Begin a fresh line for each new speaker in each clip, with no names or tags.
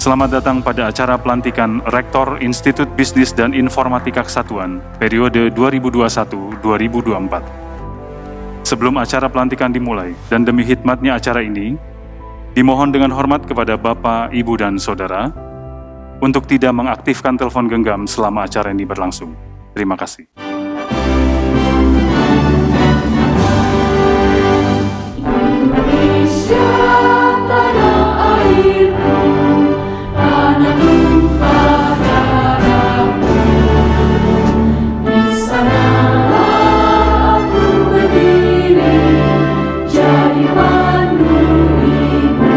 Selamat datang pada acara pelantikan Rektor Institut Bisnis dan Informatika Kesatuan periode 2021-2024. Sebelum acara pelantikan dimulai dan demi hikmatnya acara ini, dimohon dengan hormat kepada Bapak, Ibu, dan Saudara untuk tidak mengaktifkan telepon genggam selama acara ini berlangsung. Terima kasih.
Indonesia, tanah airku, tanah tumpah darahku. Di sanalah aku berdiri, jadi pandu ibu.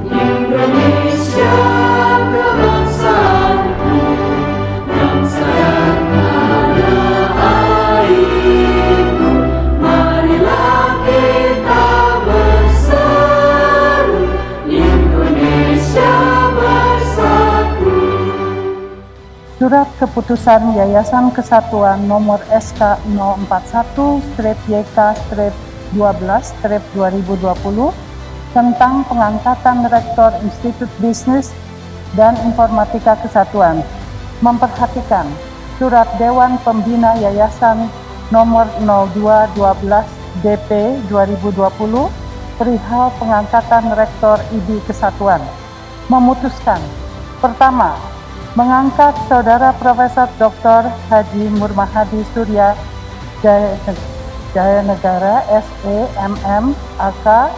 Indonesia, kebangsaanku, bangsa dan tanah airku. Marilah kita berseru, Indonesia bersatu.
Surat Keputusan Yayasan Kesatuan Nomor SK 041-YK-12-2020 tentang pengangkatan Rektor Institut Bisnis dan Informatika Kesatuan memperhatikan Surat Dewan Pembina Yayasan Nomor 02-12 DP 2020 perihal pengangkatan Rektor IB Kesatuan memutuskan: pertama, mengangkat Saudara Profesor Dr. Haji Murmahadi Surya Jaya Negara, SE, MM, AK,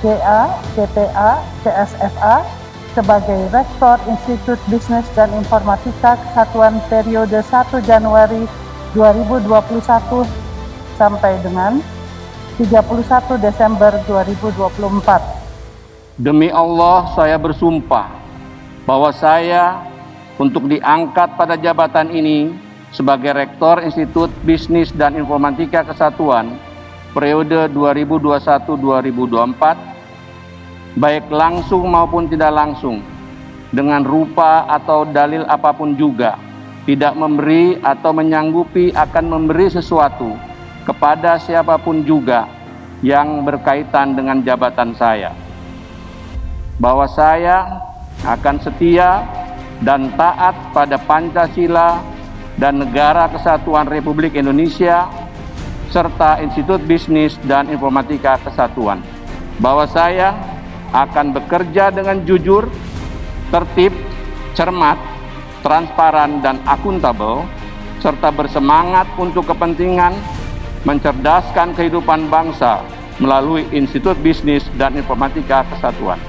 GA, CPA, CSFA sebagai Rektor Institut Bisnis dan Informatika Kesatuan periode 1 Januari 2021 sampai dengan 31 Desember 2024.
Demi Allah, saya bersumpah bahwa saya untuk diangkat pada jabatan ini sebagai Rektor Institut Bisnis dan Informatika Kesatuan periode 2021-2024, baik langsung maupun tidak langsung, dengan rupa atau dalil apapun juga, tidak memberi atau menyanggupi akan memberi sesuatu kepada siapapun juga yang berkaitan dengan jabatan saya. Bahwa saya akan setia dan taat pada Pancasila dan Negara Kesatuan Republik Indonesia serta Institut Bisnis dan Informatika Kesatuan. Bahwa saya akan bekerja dengan jujur, tertib, cermat, transparan, dan akuntabel, serta bersemangat untuk kepentingan mencerdaskan kehidupan bangsa melalui Institut Bisnis dan Informatika Kesatuan.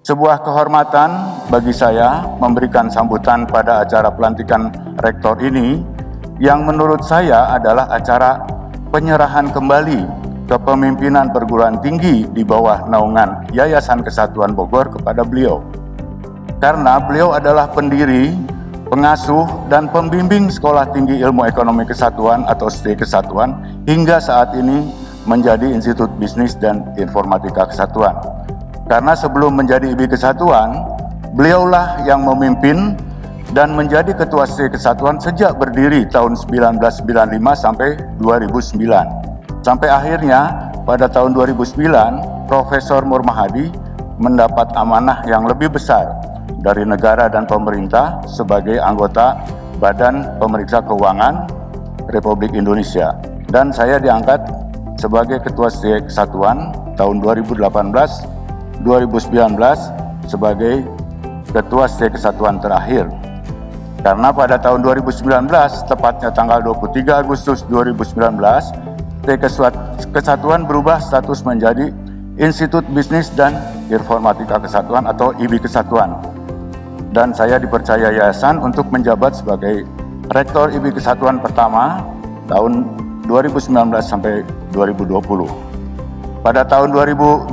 Sebuah kehormatan bagi saya memberikan sambutan pada acara pelantikan rektor ini yang menurut saya adalah acara penyerahan kembali kepemimpinan perguruan tinggi di bawah naungan Yayasan Kesatuan Bogor kepada beliau. Karena beliau adalah pendiri, pengasuh, dan pembimbing Sekolah Tinggi Ilmu Ekonomi Kesatuan atau STI Kesatuan hingga saat ini menjadi Institut Bisnis dan Informatika Kesatuan. Karena sebelum menjadi IBI Kesatuan, beliaulah yang memimpin dan menjadi Ketua SE Kesatuan sejak berdiri tahun 1995 sampai 2009. Sampai akhirnya pada tahun 2009, Profesor Murmahadi mendapat amanah yang lebih besar dari negara dan pemerintah sebagai anggota Badan Pemeriksa Keuangan Republik Indonesia. Dan saya diangkat sebagai Ketua SE Kesatuan tahun 2018-2019 sebagai Ketua SE Kesatuan terakhir. Karena pada tahun 2019, tepatnya tanggal 23 Agustus 2019, SE Kesatuan berubah status menjadi Institut Bisnis dan Informatika Kesatuan atau IBI Kesatuan. Dan saya dipercaya yayasan untuk menjabat sebagai Rektor IBI Kesatuan pertama tahun 2019 sampai 2020. Pada tahun 2021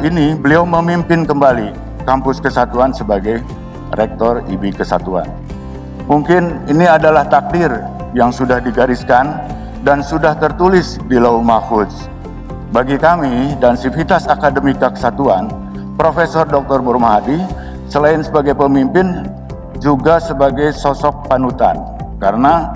ini, beliau memimpin kembali Kampus Kesatuan sebagai Rektor IBI Kesatuan. Mungkin ini adalah takdir yang sudah digariskan dan sudah tertulis di Lauh Mahfuz. Bagi kami dan Sivitas Akademika Kesatuan, Profesor Dr. Murmahadi selain sebagai pemimpin juga sebagai sosok panutan. Karena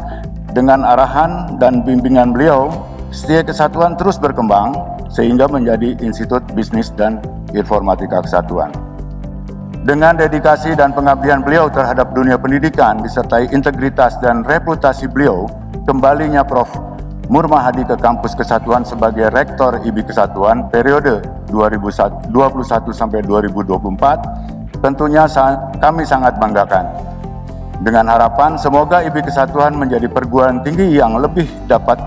dengan arahan dan bimbingan beliau, SE Kesatuan terus berkembang sehingga menjadi Institut Bisnis dan Informatika Kesatuan. Dengan dedikasi dan pengabdian beliau terhadap dunia pendidikan disertai integritas dan reputasi beliau, kembalinya Prof. Murmahadi ke Kampus Kesatuan sebagai Rektor IBI Kesatuan periode 2021 sampai 2024 tentunya kami sangat banggakan. Dengan harapan semoga IBI Kesatuan menjadi perguruan tinggi yang lebih dapat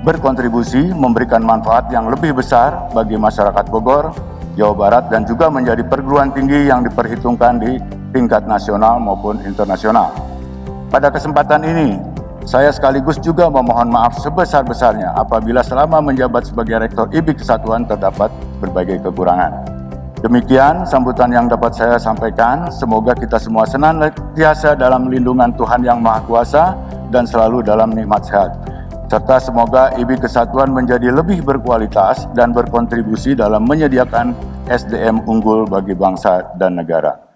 berkontribusi, memberikan manfaat yang lebih besar bagi masyarakat Bogor, Jawa Barat, dan juga menjadi perguruan tinggi yang diperhitungkan di tingkat nasional maupun internasional. Pada kesempatan ini, saya sekaligus juga memohon maaf sebesar-besarnya apabila selama menjabat sebagai Rektor IBI Kesatuan terdapat berbagai kekurangan. Demikian sambutan yang dapat saya sampaikan. Semoga kita semua senantiasa dalam lindungan Tuhan Yang Maha Kuasa dan selalu dalam nikmat sehat. Serta semoga IBI Kesatuan menjadi lebih berkualitas dan berkontribusi dalam menyediakan SDM unggul bagi bangsa dan negara.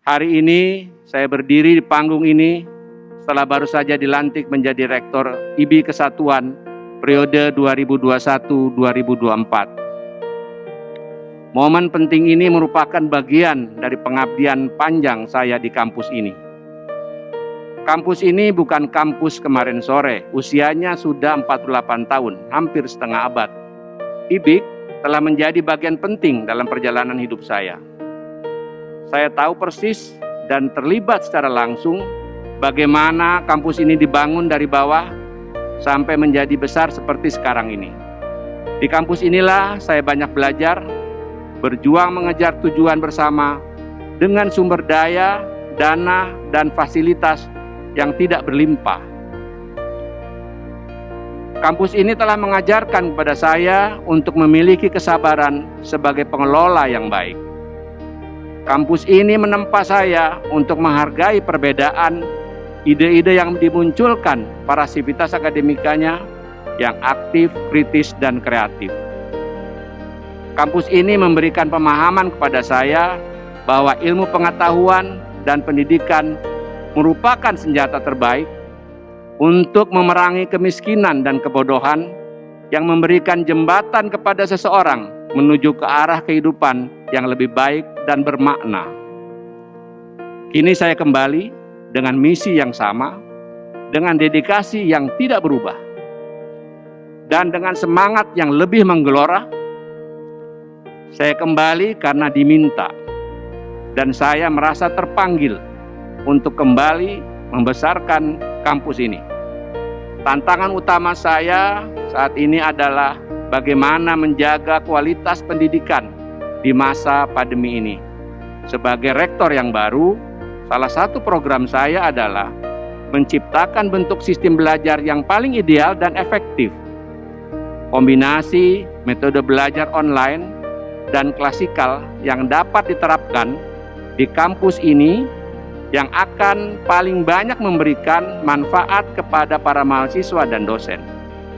Hari ini saya berdiri di panggung ini setelah baru saja dilantik menjadi Rektor IBI Kesatuan periode 2021-2024. Momen penting ini merupakan bagian dari pengabdian panjang saya di kampus ini. Kampus ini bukan kampus kemarin sore, usianya sudah 48 tahun, hampir setengah abad. IBIK telah menjadi bagian penting dalam perjalanan hidup saya. Saya tahu persis dan terlibat secara langsung bagaimana kampus ini dibangun dari bawah sampai menjadi besar seperti sekarang ini. Di kampus inilah saya banyak belajar, berjuang mengejar tujuan bersama dengan sumber daya, dana, dan fasilitas yang tidak berlimpah. Kampus ini telah mengajarkan kepada saya untuk memiliki kesabaran sebagai pengelola yang baik. Kampus ini menempa saya untuk menghargai perbedaan ide-ide yang dimunculkan para sivitas akademikanya yang aktif, kritis, dan kreatif. Kampus ini memberikan pemahaman kepada saya bahwa ilmu pengetahuan dan pendidikan merupakan senjata terbaik untuk memerangi kemiskinan dan kebodohan yang memberikan jembatan kepada seseorang menuju ke arah kehidupan yang lebih baik dan bermakna. Kini saya kembali dengan misi yang sama, dengan dedikasi yang tidak berubah, dan dengan semangat yang lebih menggelora. Saya kembali karena diminta, dan saya merasa terpanggil untuk kembali membesarkan kampus ini. Tantangan utama saya saat ini adalah bagaimana menjaga kualitas pendidikan di masa pandemi ini. Sebagai rektor yang baru, salah satu program saya adalah menciptakan bentuk sistem belajar yang paling ideal dan efektif. Kombinasi metode belajar online dan klasikal yang dapat diterapkan di kampus ini yang akan paling banyak memberikan manfaat kepada para mahasiswa dan dosen.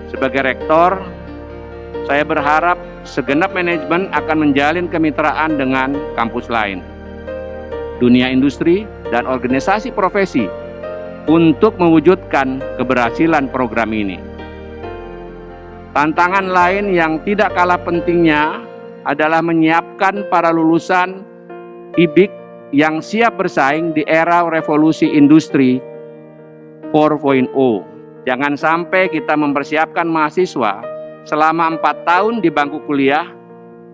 Sebagai rektor, saya berharap segenap manajemen akan menjalin kemitraan dengan kampus lain, dunia industri, dan organisasi profesi untuk mewujudkan keberhasilan program ini. Tantangan lain yang tidak kalah pentingnya adalah menyiapkan para lulusan IBIK yang siap bersaing di era revolusi industri 4.0. Jangan sampai kita mempersiapkan mahasiswa selama 4 tahun di bangku kuliah,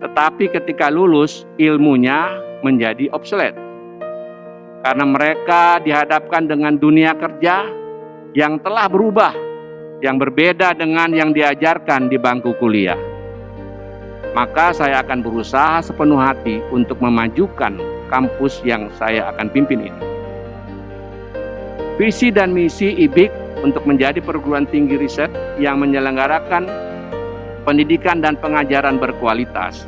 tetapi ketika lulus ilmunya menjadi obsolete. Karena mereka dihadapkan dengan dunia kerja yang telah berubah, yang berbeda dengan yang diajarkan di bangku kuliah. Maka saya akan berusaha sepenuh hati untuk memajukan kampus yang saya akan pimpin ini. Visi dan misi IBIK untuk menjadi perguruan tinggi riset yang menyelenggarakan pendidikan dan pengajaran berkualitas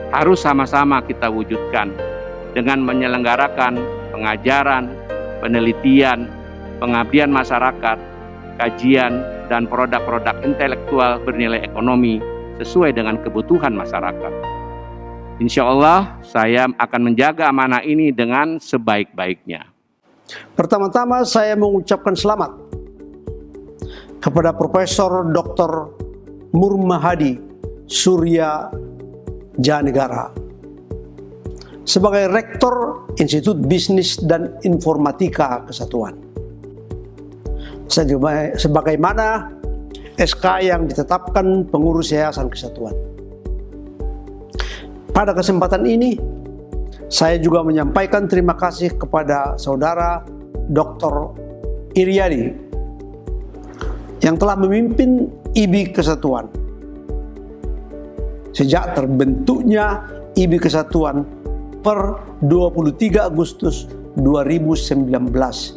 harus sama-sama kita wujudkan dengan menyelenggarakan pengajaran, penelitian, pengabdian masyarakat, kajian, dan produk-produk intelektual bernilai ekonomi sesuai dengan kebutuhan masyarakat. Insya Allah saya akan menjaga amanah ini dengan sebaik-baiknya.
Pertama-tama saya mengucapkan selamat kepada Profesor Dr. Murmahadi Surya Janegara sebagai Rektor Institut Bisnis dan Informatika Kesatuan. Sebagaimana SK yang ditetapkan pengurus Yayasan Kesatuan. Pada kesempatan ini, saya juga menyampaikan terima kasih kepada Saudara Dr. Iriadi yang telah memimpin IBI Kesatuan sejak terbentuknya IBI Kesatuan per 23 Agustus 2019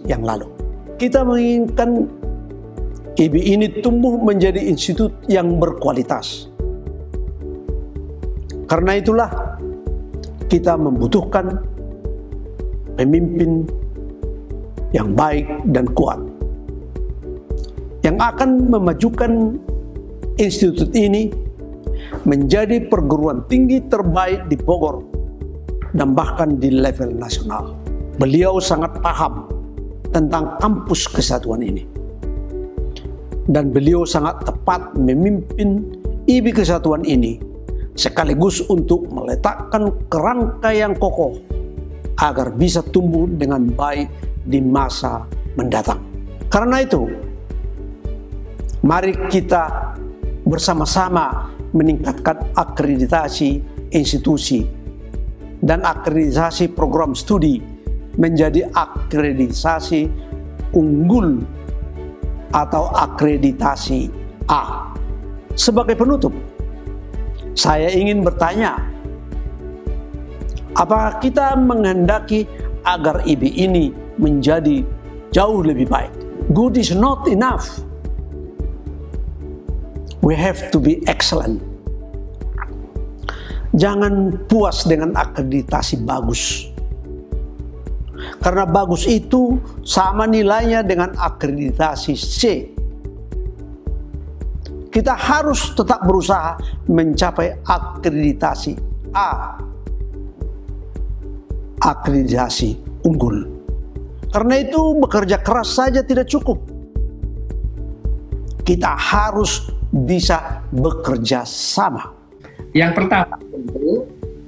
yang lalu. Kita menginginkan IBI ini tumbuh menjadi institut yang berkualitas. Karena itulah kita membutuhkan pemimpin yang baik dan kuat, yang akan memajukan institut ini menjadi perguruan tinggi terbaik di Bogor dan bahkan di level nasional. Beliau sangat paham tentang kampus kesatuan ini. Dan beliau sangat tepat memimpin IBI Kesatuan ini sekaligus untuk meletakkan kerangka yang kokoh agar bisa tumbuh dengan baik di masa mendatang. Karena itu, mari kita bersama-sama meningkatkan akreditasi institusi dan akreditasi program studi menjadi akreditasi unggul atau akreditasi A. Sebagai penutup, saya ingin bertanya, apakah kita menghendaki agar IBI ini menjadi jauh lebih baik? Good is not enough. We have to be excellent. Jangan puas dengan akreditasi bagus. Karena bagus itu sama nilainya dengan akreditasi C. Kita harus tetap berusaha mencapai akreditasi A. Akreditasi unggul. Karena itu bekerja keras saja tidak cukup. Kita harus bisa bekerja sama.
Yang pertama tentu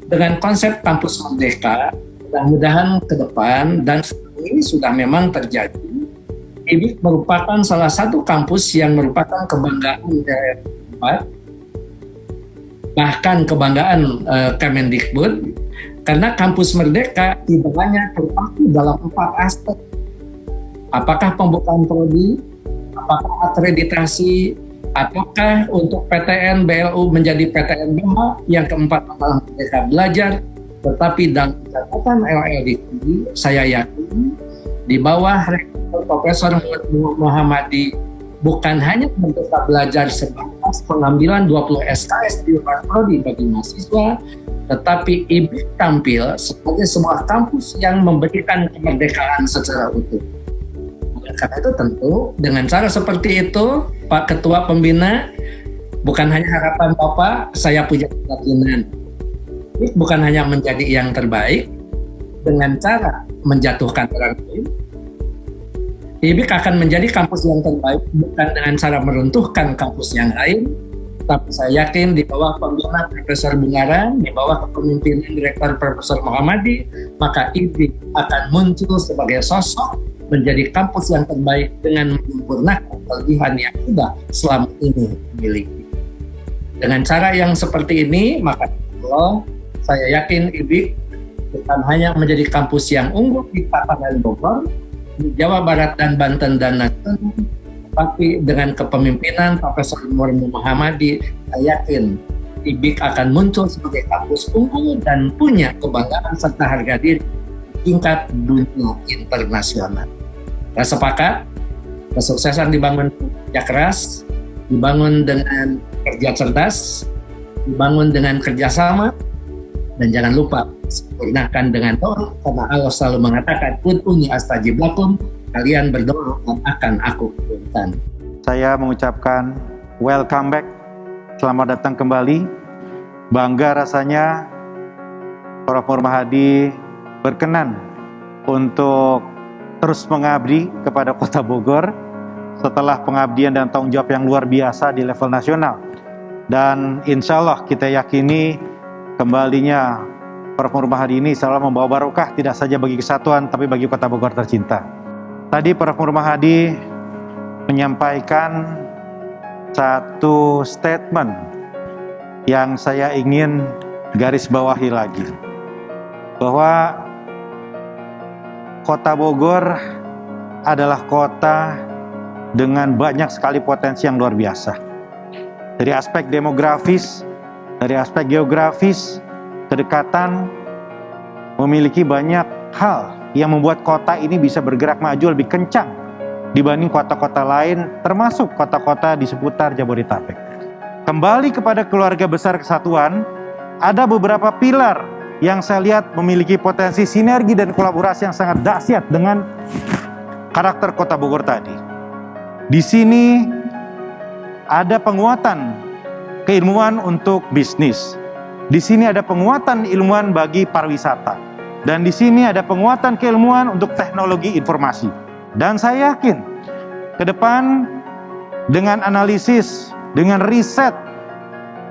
dengan konsep kampus merdeka, mudah-mudahan ke depan dan ini sudah memang terjadi. IBI merupakan salah satu kampus yang merupakan kebanggaan daerah tempat, bahkan kebanggaan Kemendikbud, karena kampus merdeka tidak hanya terpaku dalam 4 aspek. Apakah pembukaan prodi, apakah akreditasi, ataukah untuk PTN BLU menjadi PTN BMA, yang keempat adalah Merdeka Belajar, tetapi dalam catatan LLDP saya yakin di bawah Rektor Profesor Muhammadi bukan hanya Merdeka Belajar sebatas pengambilan 20 SKS di luar prodi bagi mahasiswa, tetapi IBI tampil sebagai sebuah kampus yang memberikan kemerdekaan secara utuh. Karena itu tentu dengan cara seperti itu, Pak Ketua Pembina, bukan hanya harapan Bapak, saya punya keyakinan bukan hanya menjadi yang terbaik dengan cara menjatuhkan orang lain. IBI akan menjadi kampus yang terbaik bukan dengan cara meruntuhkan kampus yang lain, tapi saya yakin di bawah pembina Profesor Bungaran, di bawah kepemimpinan Direktur Profesor Muhammadi, maka IBI akan muncul sebagai sosok menjadi kampus yang terbaik dengan menyempurnakan kelebihan yang sudah selama ini dimiliki. Dengan cara yang seperti ini, maka saya yakin IBI bukan hanya menjadi kampus yang unggul di Kabupaten Bogor, di Jawa Barat dan Banten dan Natuna, tapi dengan kepemimpinan Profesor Muhammadi, saya yakin IBI akan muncul sebagai kampus unggul dan punya kebanggaan serta harga diri tingkat dunia internasional. Saya sepakat, kesuksesan dibangun kerja keras, dibangun dengan kerja cerdas, dibangun dengan kerjasama, dan jangan lupa sempurnakan dengan doa, karena Allah selalu mengatakan ud'uni astajib lakum, kalian berdoa dan akan aku kabulkan.
Saya mengucapkan welcome back, selamat datang kembali. Bangga rasanya Prof. Muhammadi berkenan untuk terus mengabdi kepada Kota Bogor setelah pengabdian dan tanggung jawab yang luar biasa di level nasional. Dan insya Allah kita yakini kembalinya Prof. Muhammadi ini selalu membawa barokah tidak saja bagi kesatuan tapi bagi Kota Bogor tercinta. Tadi Prof. Muhammadi menyampaikan satu statement yang saya ingin garis bawahi lagi, bahwa Kota Bogor adalah kota dengan banyak sekali potensi yang luar biasa. Dari aspek demografis, dari aspek geografis, kedekatan, memiliki banyak hal yang membuat kota ini bisa bergerak maju lebih kencang dibanding kota-kota lain, termasuk kota-kota di seputar Jabodetabek. Kembali kepada keluarga besar kesatuan, ada beberapa pilar yang saya lihat memiliki potensi sinergi dan kolaborasi yang sangat dahsyat dengan karakter Kota Bogor tadi. Di sini ada penguatan keilmuan untuk bisnis. Di sini ada penguatan ilmuwan bagi pariwisata. Dan di sini ada penguatan keilmuan untuk teknologi informasi. Dan saya yakin ke depan dengan analisis, dengan riset,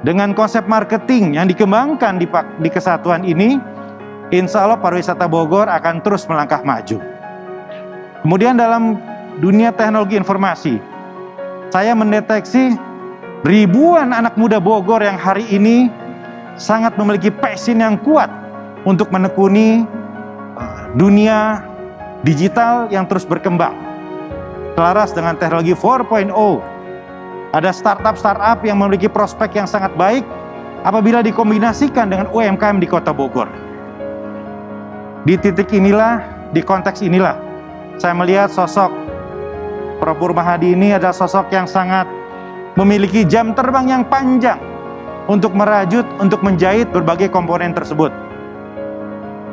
dengan konsep marketing yang dikembangkan di kesatuan ini, insya Allah pariwisata Bogor akan terus melangkah maju. Kemudian dalam dunia teknologi informasi, saya mendeteksi ribuan anak muda Bogor yang hari ini sangat memiliki passion yang kuat untuk menekuni dunia digital yang terus berkembang. Selaras dengan teknologi 4.0, ada startup yang memiliki prospek yang sangat baik apabila dikombinasikan dengan UMKM di Kota Bogor. Di titik inilah, di konteks inilah, saya melihat sosok Prof. Murmahadi ini adalah sosok yang sangat memiliki jam terbang yang panjang untuk merajut, untuk menjahit berbagai komponen tersebut.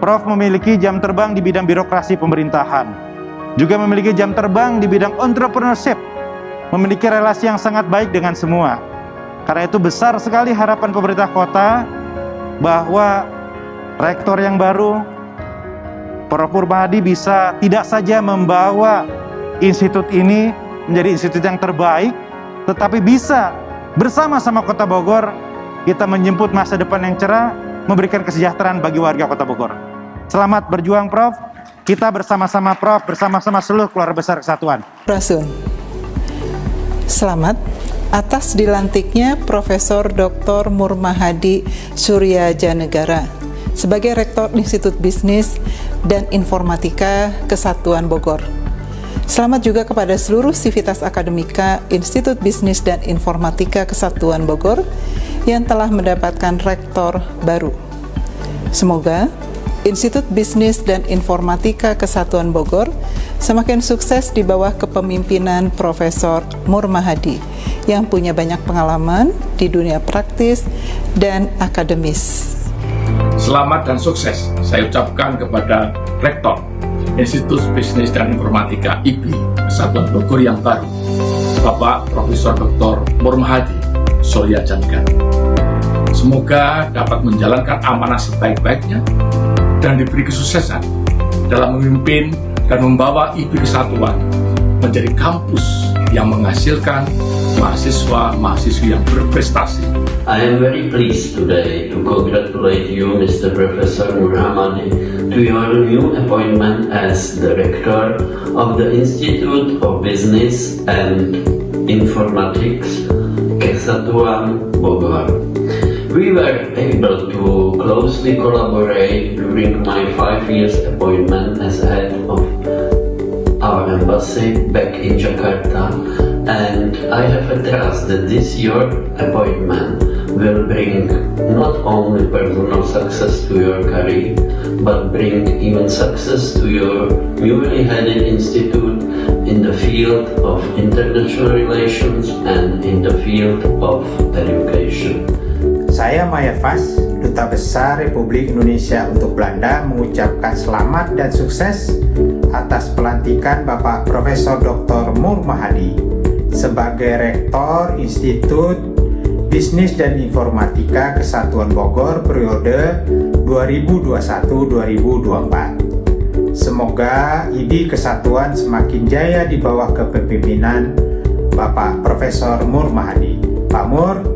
Prof. memiliki jam terbang di bidang birokrasi pemerintahan, juga memiliki jam terbang di bidang entrepreneurship, memiliki relasi yang sangat baik dengan semua. Karena itu besar sekali harapan pemerintah kota bahwa rektor yang baru, Prof. Murmahadi, bisa tidak saja membawa institut ini menjadi institut yang terbaik, tetapi bisa bersama-sama Kota Bogor kita menjemput masa depan yang cerah, memberikan kesejahteraan bagi warga Kota Bogor. Selamat berjuang, Prof. Kita bersama-sama, Prof, bersama-sama seluruh keluarga besar kesatuan.
Rasun. Selamat atas dilantiknya Profesor Dr. Murmahadi Suryajanegara sebagai Rektor Institut Bisnis dan Informatika Kesatuan Bogor. Selamat juga kepada seluruh sivitas akademika Institut Bisnis dan Informatika Kesatuan Bogor yang telah mendapatkan rektor baru. Semoga Institut Bisnis dan Informatika Kesatuan Bogor semakin sukses di bawah kepemimpinan Profesor Murmahadi yang punya banyak pengalaman di dunia praktis dan akademis.
Selamat dan sukses saya ucapkan kepada Rektor Institut Bisnis dan Informatika IBI Kesatuan Bogor yang baru, Bapak Profesor Dr. Murmahadi Suryajanegara. Semoga dapat menjalankan amanah sebaik-baiknya dan diberi kesuksesan dalam memimpin dan membawa IBI Kesatuan menjadi kampus yang menghasilkan mahasiswa-mahasiswi yang berprestasi.
I am very pleased today to congratulate you, Mr. Professor Murmahadi, to your new appointment as the Rector of the Institute of Business and Informatics Kesatuan Bogor. We were able to closely collaborate during my 5 years appointment as head of our embassy back in Jakarta, and I have a trust that this your appointment will bring not only personal success to your career, but bring even success to your newly headed institute in the field of international relations and in the field of education.
Saya Maya Fas, Duta Besar Republik Indonesia untuk Belanda, mengucapkan selamat dan sukses atas pelantikan Bapak Profesor Dr. Murmahadi sebagai Rektor Institut Bisnis dan Informatika Kesatuan Bogor periode 2021-2024. Semoga IBI Kesatuan semakin jaya di bawah kepemimpinan Bapak Profesor Murmahadi. Pak Mur,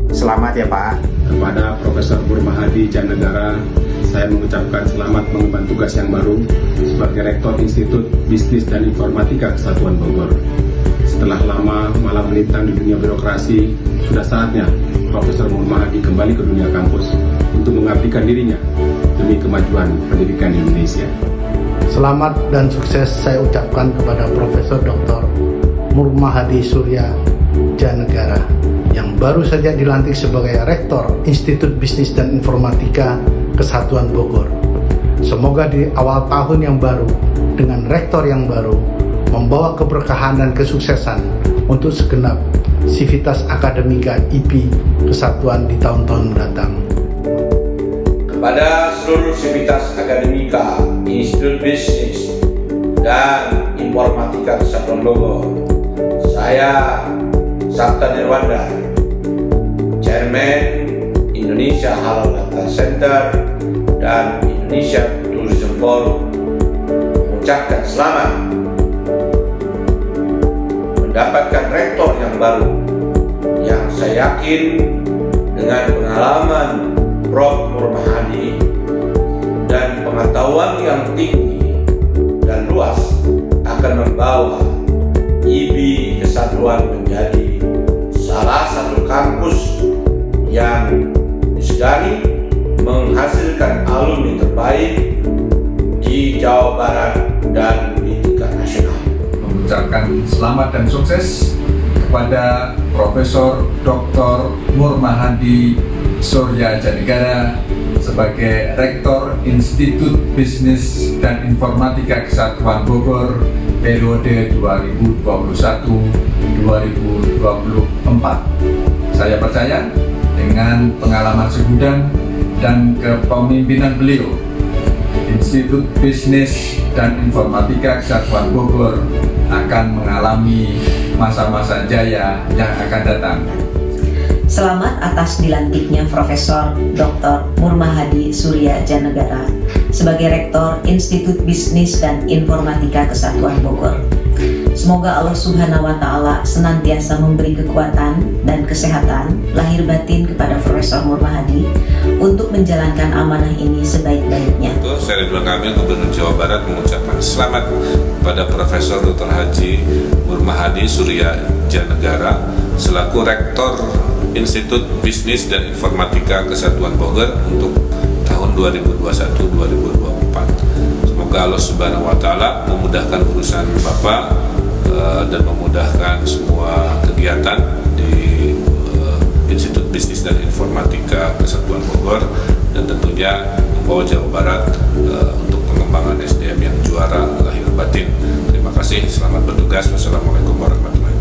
selamat ya Pak.
Kepada Profesor Murmahadi Janegara, saya mengucapkan selamat mengemban tugas yang baru sebagai Rektor Institut Bisnis dan Informatika Kesatuan Bogor. Setelah lama malam melintang di dunia birokrasi, sudah saatnya Profesor Murmahadi kembali ke dunia kampus untuk mengabdikan dirinya demi kemajuan pendidikan Indonesia.
Selamat dan sukses saya ucapkan kepada Profesor Dr. Murmahadi Suryajanegara yang baru saja dilantik sebagai Rektor Institut Bisnis dan Informatika Kesatuan Bogor. Semoga di awal tahun yang baru dengan rektor yang baru membawa keberkahan dan kesuksesan untuk segenap sivitas akademika IBI Kesatuan di tahun-tahun mendatang.
Kepada seluruh sivitas akademika Institut Bisnis dan Informatika Kesatuan Bogor, saya Sabta Nirwanda, Chairman Indonesia Halal Data Center dan Indonesia Forum mengucapkan selamat mendapatkan rektor yang baru, yang saya yakin dengan pengalaman Prof. Murmahadi dan pengetahuan yang tinggi dan luas akan membawa IB Kesatuan menjadi salah satu kampus yang disegani menghasilkan alumni terbaik di Jawa Barat dan di tingkat nasional.
Mengucapkan selamat dan sukses kepada Profesor Dr. Murmahadi Suryajanegara sebagai Rektor Institut Bisnis dan Informatika Kesatuan Bogor periode 2021-2024. Saya percaya dengan pengalaman segudang dan kepemimpinan beliau, Institut Bisnis dan Informatika Kesatuan Bogor akan mengalami masa-masa jaya yang akan datang.
Selamat atas dilantiknya Profesor Dr. Murmahadi Suryajanegara sebagai Rektor Institut Bisnis dan Informatika Kesatuan Bogor. Semoga Allah Subhanahu wa Ta'ala senantiasa memberi kekuatan dan kesehatan lahir batin kepada Profesor Murmahadi untuk menjalankan amanah ini sebaik-baiknya.
Saya Ridwan Kamil, Gubernur Jawa Barat, mengucapkan selamat kepada Profesor Dr. Haji Murmahadi Suryajanegara selaku Rektor Institut Bisnis dan Informatika Kesatuan Bogor untuk tahun 2021-2024. Semoga Allah Subhanahu wa Ta'ala memudahkan urusan Bapak dan memudahkan semua kegiatan di Institut Bisnis dan Informatika Kesatuan Bogor, dan tentunya membawa Jawa Barat untuk pengembangan SDM yang juara lahir batin. Terima kasih, selamat bertugas. Wassalamualaikum warahmatullahi wabarakatuh.